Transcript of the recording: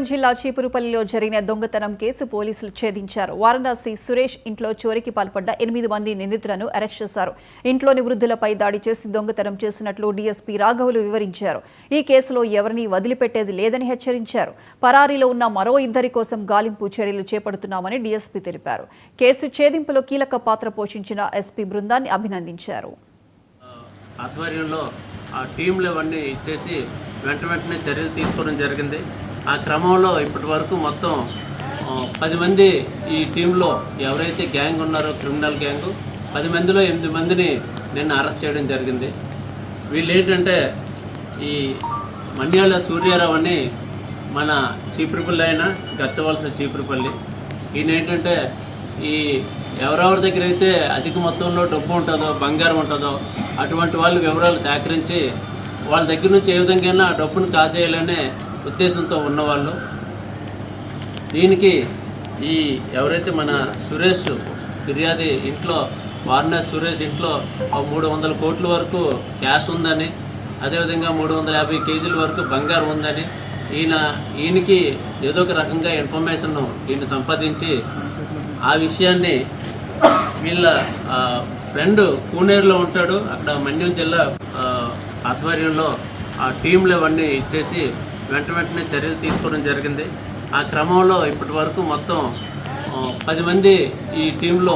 జిల్లా చీపురుపల్లిలో జరిగిన దొంగతనం కేసు పోలీసులు ఛేదించారు. వారణాసి సురేష్ ఇంట్లో చోరీకి పాల్పడ్డ 8 మంది నిందితులను అరెస్ట్ చేశారు. ఇంట్లోని వృద్ధులపై దాడి చేసి దొంగతనం చేసినట్లు డీఎస్పీ రాఘవులు వివరించారు. ఈ కేసులో ఎవరినీ వదిలిపెట్టేది లేదని హెచ్చరించారు. పరారీలో ఉన్న మరో 2 కోసం గాలింపు చర్యలు చేపడుతున్నామని డీఎస్పీ తెలిపారు. కేసు ఛేదింపులో కీలక పాత్ర పోషించిన ఎస్పీ బృందాన్ని అభినందించారు. ఆధ్వర్యంలో ఆ టీంలు అవన్నీ ఇచ్చేసి వెంటనే చర్యలు తీసుకోవడం జరిగింది. ఆ క్రమంలో ఇప్పటి వరకు మొత్తం 10 మంది ఈ టీంలో ఎవరైతే గ్యాంగ్ ఉన్నారో క్రిమినల్ గ్యాంగు 10 మందిలో 8 మందిని నిన్న అరెస్ట్ చేయడం జరిగింది. వీళ్ళు ఏంటంటే ఈ మన్యాల సూర్యారావు అని మన చీపురుపల్లి అయినా గచ్చవలస చీపురుపల్లి ఈయన ఏంటంటే ఈ ఎవరెవరి దగ్గర అయితే అధిక మొత్తంలో డబ్బు ఉంటుందో బంగారం ఉంటుందో అటువంటి వాళ్ళు వివరాలు సేకరించి వాళ్ళ దగ్గర నుంచి ఏ విధంగా ఆ డబ్బును కాజేయాలనే ఉద్దేశంతో ఉన్నవాళ్ళు. దీనికి ఈ ఎవరైతే మన సురేష్ ఫిర్యాది ఇంట్లో వారణాసి సురేష్ ఇంట్లో 300 కోట్ల వరకు క్యాష్ ఉందని, అదేవిధంగా 350 కేజీల వరకు బంగారం ఉందని ఈయనకి ఏదో ఒక రకంగా ఇన్ఫర్మేషన్ ఈయన సంపాదించి ఆ విషయాన్ని వీళ్ళ ఫ్రెండ్ కూనేరులో ఉంటాడు, అక్కడ మన్యం జిల్లా ఆధ్వర్యంలో ఆ టీంలు అవన్నీ ఇచ్చేసి వెంటనే చర్యలు తీసుకోవడం జరిగింది. ఆ క్రమంలో ఇప్పటి వరకు మొత్తం 10 మంది ఈ టీంలో